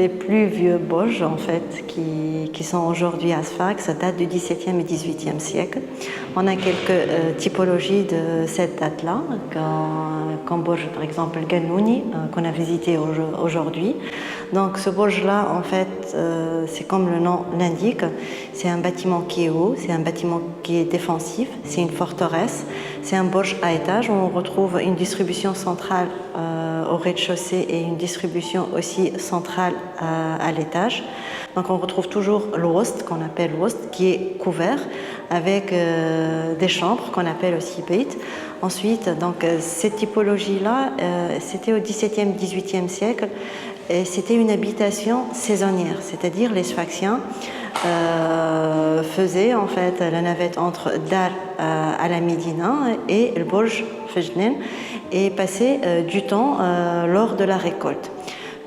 les plus vieux Burj, en fait, qui sont aujourd'hui à Sfax. Ça date du XVIIe et XVIIIe siècle. On a quelques typologies de cette date-là, comme Burj, par exemple, le Ganouni, qu'on a visité aujourd'hui. Donc, ce Burj-là, en fait, c'est comme le nom l'indique, c'est un bâtiment qui est haut, c'est un bâtiment qui est défensif, c'est une forteresse, c'est un Burj à étage où on retrouve une distribution centrale au rez-de-chaussée et une distribution aussi centrale à l'étage. Donc on retrouve toujours l'ost, qu'on appelle l'ost, qui est couvert avec des chambres qu'on appelle aussi beit. Ensuite, donc, cette typologie-là, c'était au XVIIe, XVIIIe siècle, et c'était une habitation saisonnière, c'est-à-dire les Sfaxiens faisaient en fait la navette entre Dar à la Médina et le Burj Fejnen et passaient du temps lors de la récolte.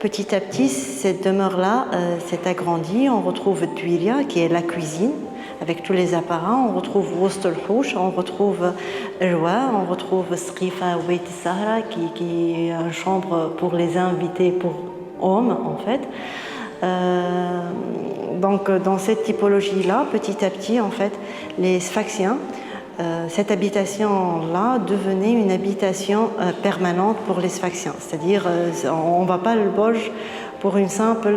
Petit à petit, cette demeure-là s'est agrandie. On retrouve Tuiria, qui est la cuisine, avec tous les apparats. On retrouve Wost al-Houch, on retrouve Elwa, on retrouve Srifa Wait Sahra, qui est une chambre pour les invités, pour hommes en fait. Donc dans cette typologie-là, petit à petit, en fait, les Sfaxiens, cette habitation-là devenait une habitation permanente pour les Sfaxiens. C'est-à-dire, on ne va pas le Burj pour une simple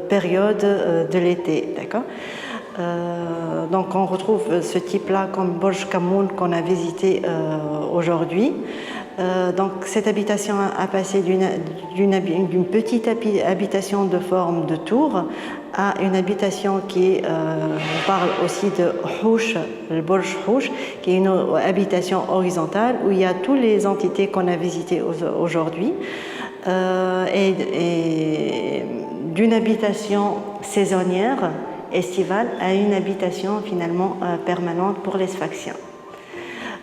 période de l'été, d'accord ? Donc on retrouve ce type-là comme Burj Kamoun qu'on a visité aujourd'hui. Donc cette habitation a passé d'une petite habitation de forme de tour à une habitation qui est, on parle aussi de Houch, le Burj Houch, qui est une habitation horizontale où il y a toutes les entités qu'on a visitées aujourd'hui. Et d'une habitation saisonnière, estivale, à une habitation finalement permanente pour les Sfaxiens.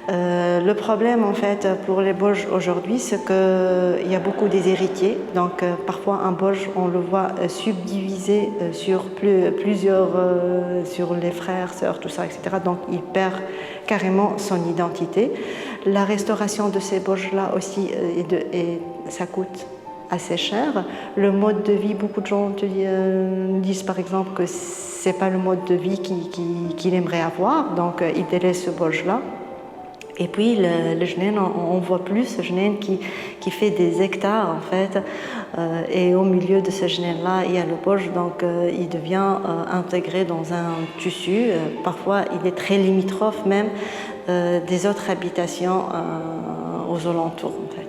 Le problème en fait pour les Burj aujourd'hui, c'est qu'il y a beaucoup des héritiers. Donc parfois un Burj, on le voit subdivisé sur plusieurs, sur les frères, sœurs, tout ça, etc. Donc il perd carrément son identité. La restauration de ces Burj-là aussi, ça coûte assez cher. Le mode de vie, beaucoup de gens disent par exemple que c'est pas le mode de vie qu'il aimerait avoir, donc il délaisse ce Burj-là. Et puis le Jnéne, on voit plus ce Jnéne qui fait des hectares en fait, et au milieu de ce Jnéne-là, il y a le Burj, donc il devient intégré dans un tissu. Parfois, il est très limitrophe même des autres habitations aux alentours en fait.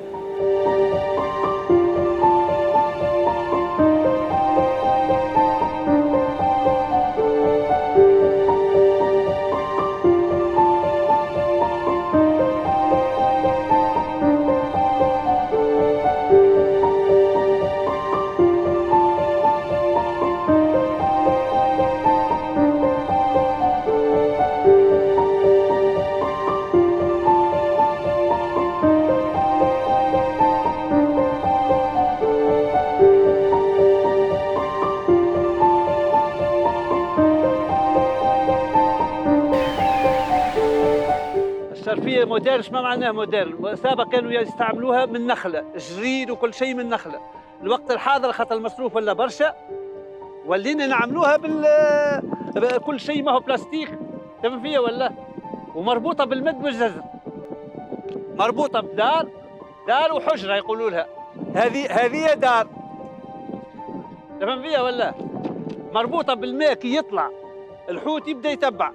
الشرفية موديل. ايش ما معناه موديل؟ سابقا كانوا يستعملوها من نخلة، جريد وكل شيء من نخلة. الوقت الحاضر خاطر المصروف ولا برشا، ولينا نعملوها كل شيء ما هو بلاستيك، تفهم فيا ولا؟ ومربوطة بالمد والجزر، مربوطة دار وحجرة يقولوا لها. هذه دار، تفهم فيا ولا؟ مربوطة بالماء، كي يطلع الحوت يبدأ يتبع،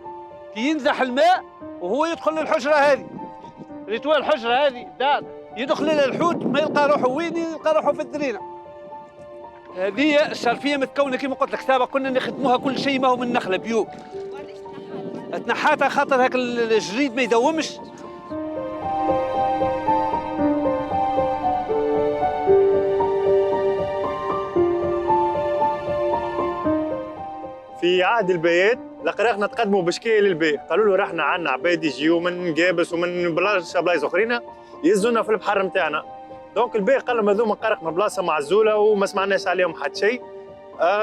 كي ينزح الماء وهو يدخل للحجرة هذه، ريتوال الحجرة هذه دار، يدخل للحوت ما يلقى روحه وين، يلقى روحه في الدرينة. هذه الشرفية متكونة كما قلت لك، سابقا كنا نخدموها كل شيء ما هو من نخلة بيو. تنحاتها خاطر هاك الجريد ما يدومش. في عهد البيات القراقنة تقدموا بشكاية للبيت، قالوا له رحنا عنا عباد يجيو من قابس ومن بلايص اخرين يهزونا في البحر نتاعنا. دونك البي قال لهم هذوما قرقنا بلاصه معزوله وما سمعناش عليهم حتى شيء.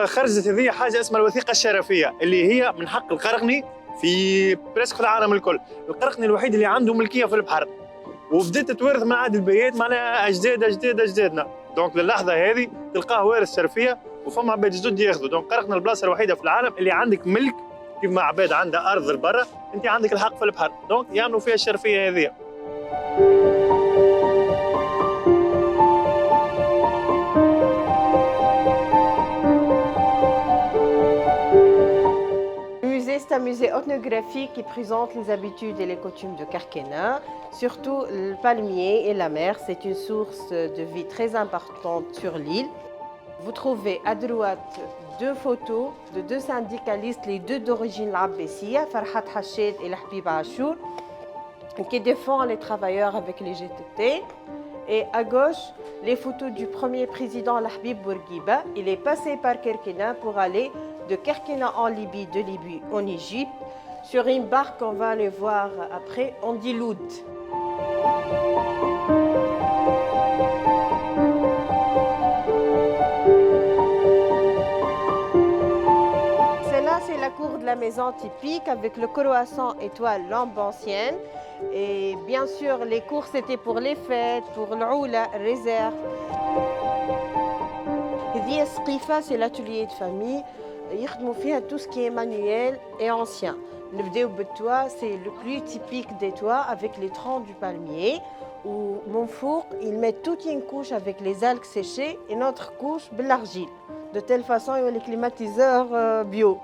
خرجت هذه حاجه اسمها الوثيقه الشرفيه اللي هي من حق القرقني في بريسك في العالم الكل، القرقني الوحيد اللي عنده ملكيه في البحر، وبدات تتوارث من عهد البيات معناها اجداد اجداد اجدادنا. دونك للحظه هذه تلقاه وارث شرفيه وفما عباد جدد ياخذوا. دونك قرقنا البلاصه الوحيده في العالم اللي عندك ملك، كيف ما عباد عندها ارض لبرا انت عندك الحق في البحر، دونك يعملوا فيها الشرفيه هذه. C'est un musée ethnographique qui présente les habitudes et les coutumes de Karkena, surtout le palmier et la mer. C'est une source de vie très importante sur l'île. Vous trouvez à droite deux photos de deux syndicalistes, les deux d'origine abbessia, Farhat Hached et Lahbib Achour, qui défendent les travailleurs avec les GTT. Et à gauche, les photos du premier président Lahbib Bourguiba. Il est passé par Karkena pour aller de Karkena en Libye, de Libye en Égypte, sur une barque, on va aller voir après, on dit Loud. Celle-là, c'est la cour de la maison typique avec le croissant étoile lampe ancienne. Et bien sûr, les cours, c'était pour les fêtes, pour l'oula, réserve. Et Sqifa, c'est l'atelier de famille. يخدموا فيها tout ce qui est manuel et ancien. نبداو بالتوا, c'est le plus typique des toits avec les troncs du palmier. Où mon four, ils mettent toute une couche avec les algues séchées et une autre couche بالargile. De telle façon, il y a les climatiseurs bio.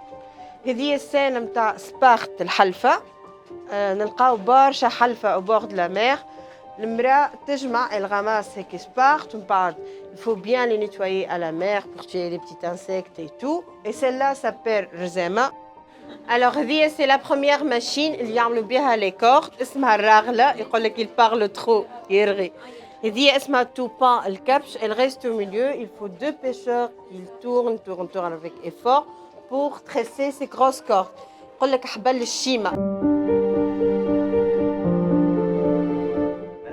هذه السنة متاع سبارت الحلفة. نلقاو برشا حلفة au bord de la mer. المرأة تجمع, elle ramasse هيك سبارت ومن بعد il faut bien les nettoyer à la mer pour tuer les petits insectes et tout. Et celle-là s'appelle Rzema. Alors, c'est la première machine اللي يعملوا بها les cordes. اسمها الراغلة. يقول لك il parle trop يرغي. هذه اسمها توبان الكبش. Elle reste au milieu. Il faut deux pêcheurs qui tournent avec effort pour tresser ces grosses cordes. يقول لك حبل الشيمة.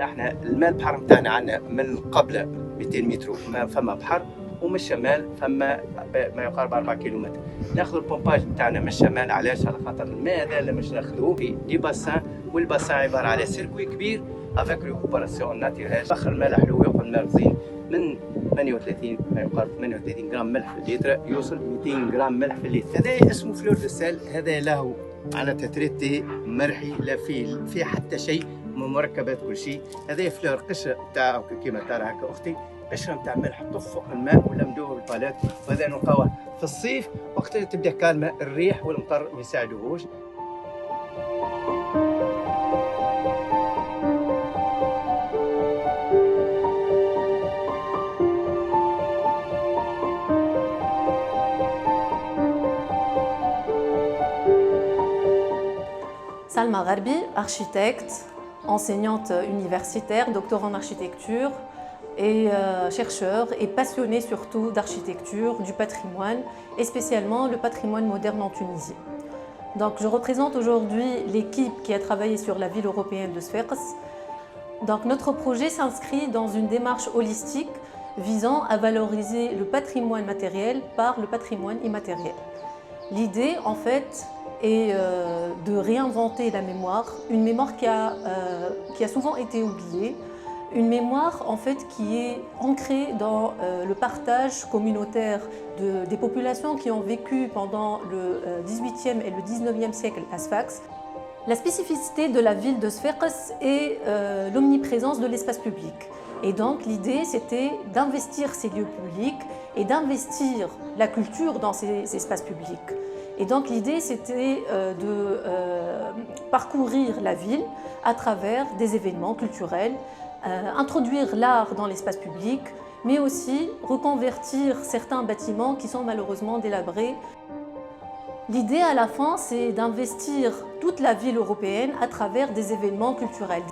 احنا الماء البحر نتاعنا عندنا من قبل 200 متر فما بحر، ومن الشمال فما ما يقارب 4 كيلومتر. ناخذ البومباج نتاعنا من الشمال، علاش؟ على خاطر الماء هذا اللي مش ناخذوه في دي باسان، والباسان عباره على سيركوي كبير افيك ريكوبراسيون ناتيرال. فخر الماء حلو ياخذ الماء غزين من 38 ما يقارب 38 غرام ملح في اللتر، يوصل 200 غرام ملح في اللتر. هذا اسمه فلور دو سيل، هذا له على تتريتي مرحي، لا فيه حتى شيء من مركبات كل شيء. هذا فلور قشره تاع كيما ترى هكا اختي، قشره نتاع ملح طف فوق الماء ولا مدوب البالات. وهذا نلقاوه في الصيف وقت اللي تبدا كالمه، الريح والمطر ما يساعدوهوش. Salma Gharbi, architecte, enseignante universitaire, doctorant en architecture et chercheur et passionnée surtout d'architecture, du patrimoine et spécialement le patrimoine moderne en Tunisie. Donc je représente aujourd'hui l'équipe qui a travaillé sur la ville européenne de Sfax. Donc notre projet s'inscrit dans une démarche holistique visant à valoriser le patrimoine matériel par le patrimoine immatériel. L'idée en fait et de réinventer la mémoire, une mémoire qui a souvent été oubliée, une mémoire en fait qui est ancrée dans le partage communautaire des populations qui ont vécu pendant le 18e et le 19e siècle à Sfax. La spécificité de la ville de Sfax est l'omniprésence de l'espace public. Et donc l'idée c'était d'investir ces lieux publics et d'investir la culture dans ces espaces publics. Et donc l'idée c'était de parcourir la ville à travers des événements culturels, introduire l'art dans l'espace public, mais aussi reconvertir certains bâtiments qui sont malheureusement délabrés. L'idée à la fin c'est d'investir toute la ville européenne à travers des événements culturels.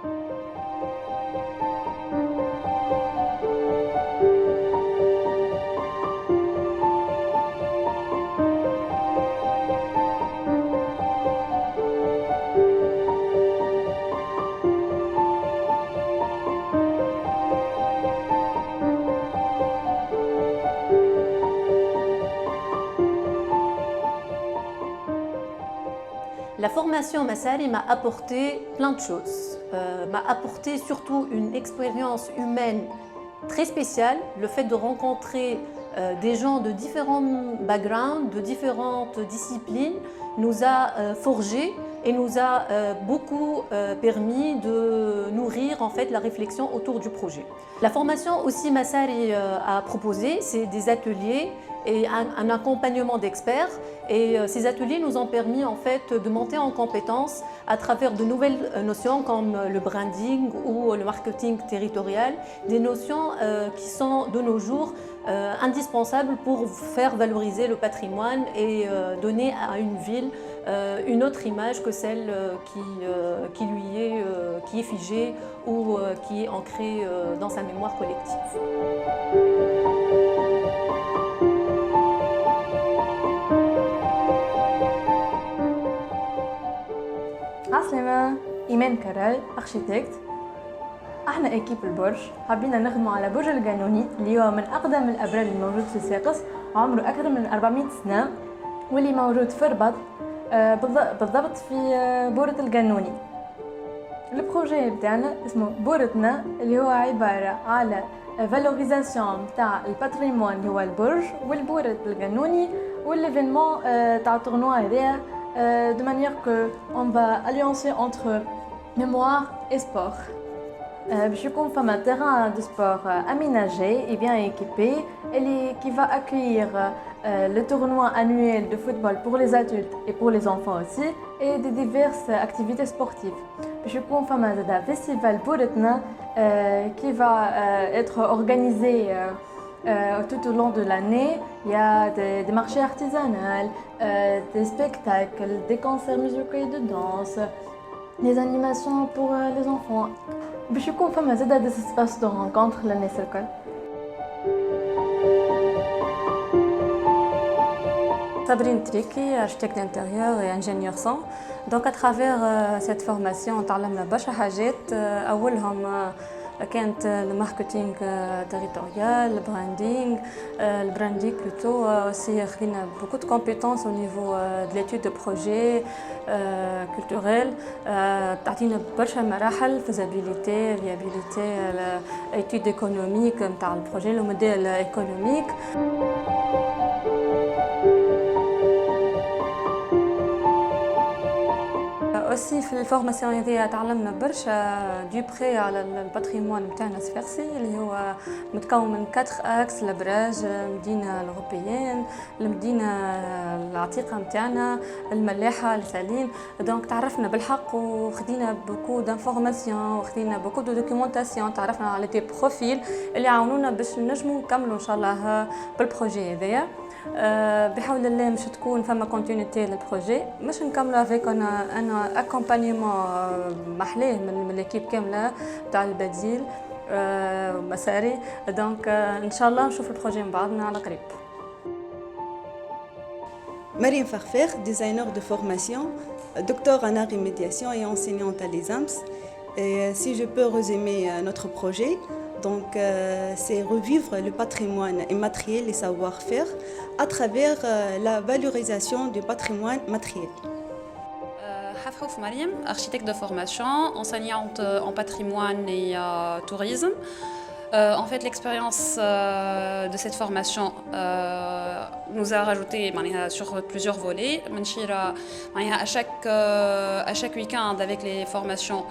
La formation Massari m'a apporté plein de choses, m'a apporté surtout une expérience humaine très spécial. Le fait de rencontrer des gens de différents backgrounds, de différentes disciplines, nous a forgés et nous a beaucoup permis de nourrir en fait la réflexion autour du projet. La formation aussi Massari a proposé, c'est des ateliers et un accompagnement d'experts. Et ces ateliers nous ont permis en fait de monter en compétences à travers de nouvelles notions comme le branding ou le marketing territorial, des notions qui sont de nos jours indispensables pour faire valoriser le patrimoine et donner à une ville une autre image que celle qui est figée ou qui est ancrée dans sa mémoire collective. عسلامة، إيمان كرال أرشيتكت. احنا اكيب البرج حابين نخدموا على برج القانوني اللي هو من أقدم الأبراج الموجود في صفاقس، عمره أكثر من 400 سنة واللي موجود في رباط بالضبط في بورة القانوني. البروجي بتاعنا اسمه بورتنا اللي هو عبارة على فالوريزاسيون تاع الباتريمون اللي هو البرج والبورة القانوني والليفينمون تاع التورنوا هذايا de manière qu'on va alliancer entre mémoire et sport. باش يكون فما terrain de sport aménagé et bien équipé et qui va accueillir le tournoi annuel de football pour les adultes et pour les enfants aussi et de diverses activités sportives. باش يكون فما زادا festival بورتنا qui va être organisé tout au long de l'année. Il y a des marchés artisanaux, des spectacles, des concerts musicaux et de danse, des animations pour les enfants. باش يكون فما زادا des espaces de rencontre للناس الكل. Sabrine Triki, architecte d'intérieur et ingénieur son. Donc à travers cette formation تعلمنا برشا حاجات أولهم كانت الماركتينغ territorial, le branding plutôt, aussi خدينا beaucoup de compétences au niveau de l'étude de projet culturel. تعطينا برشا مراحل faisabilité, viabilité, l'étude économique نتاع البروجي, le modèle économique. aussi في الفورماسيون هذه تعلمنا برشا دو بري على الباتريمون نتاعنا الصفاقسي اللي هو متكون من 4 اكس: الابراج، المدينه الاوروبيين، المدينه العتيقه نتاعنا، الملاحه، السالين. دونك تعرفنا بالحق وخدينا بوكو دانفورماسيون وخدينا بوكو دو دوكيومونطاسيون، تعرفنا على دي بروفيل اللي عاونونا باش نجموا نكملوا ان شاء الله بالبروجي هذايا. بحول الله مش تكون فما كونتينيتي للبروجي، مش نكملوا افيك انا اكومبانيمون محلاه من ليكيب كامله تاع البديل مساري. دونك ان شاء الله نشوف البروجي من بعضنا على قريب. Mariam Farfer, designer de formation, docteur en art et médiation et enseignante à l'ESAMS. Et si je peux résumer notre projet, donc c'est revivre le patrimoine immatériel et savoir-faire à travers la valorisation du patrimoine matériel. Hafhouf Mariam, architecte de formation, enseignante en patrimoine et tourisme. En fait, l'expérience de cette formation nous a rajouté sur plusieurs volets. À chaque week-end avec les formations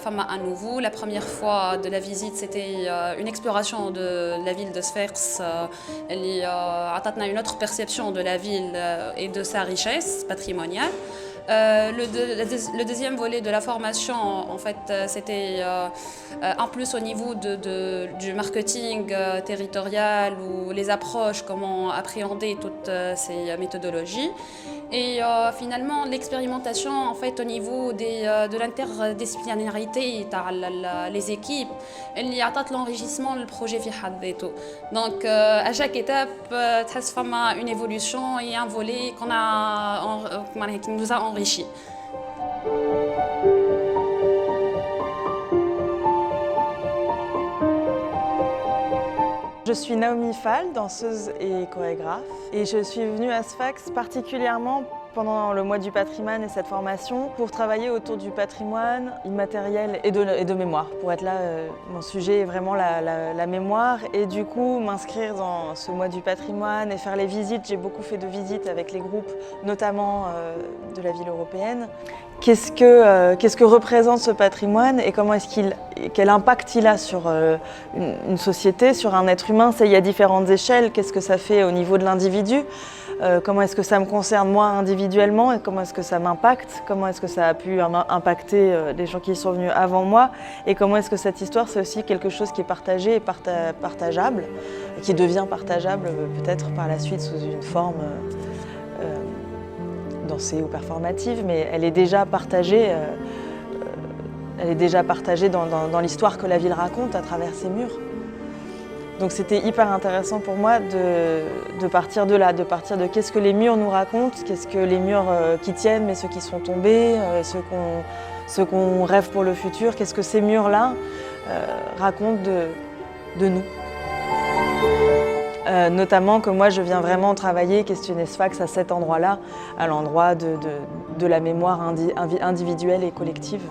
Fama à nouveau. La première fois de la visite, c'était une exploration de la ville de Sfax. Elle a une autre perception de la ville et de sa richesse patrimoniale. Le deuxième volet de la formation, en fait, c'était en plus au niveau du marketing territorial ou les approches, comment appréhender toutes ces méthodologies. Et finalement, l'expérimentation en fait, au niveau de l'interdisciplinarité, les équipes, il y a l'enrichissement du projet. Donc, à chaque étape, il y a une évolution et un volet qui nous a enrichis. Je suis Naomi Fall, danseuse et chorégraphe, et je suis venue à Sfax particulièrement pendant le mois du patrimoine et cette formation pour travailler autour du patrimoine immatériel et de mémoire. Pour être là, mon sujet est vraiment la mémoire et du coup m'inscrire dans ce mois du patrimoine et faire les visites. J'ai beaucoup fait de visites avec les groupes, notamment de la ville européenne. Qu'est-ce que représente ce patrimoine et quel impact il a sur une société, sur un être humain? Il y a différentes échelles. Qu'est-ce que ça fait au niveau de l'individu? Comment est-ce que ça me concerne moi individuellement et comment est-ce que ça m'impacte? Comment est-ce que ça a pu impacter les gens qui sont venus avant moi? Et comment est-ce que cette histoire, c'est aussi quelque chose qui est partagé et partageable, et qui devient partageable peut-être par la suite sous une forme dansée ou performative, mais elle est déjà partagée, dans l'histoire que la ville raconte à travers ses murs. Donc c'était hyper intéressant pour moi de partir de là, de partir de qu'est-ce que les murs nous racontent, qu'est-ce que les murs qui tiennent mais ceux qui sont tombés, ceux qu'on rêve pour le futur, qu'est-ce que ces murs-là racontent de nous. Notamment que moi je viens vraiment travailler, questionner Sfax à cet endroit-là, à l'endroit de la mémoire individuelle et collective.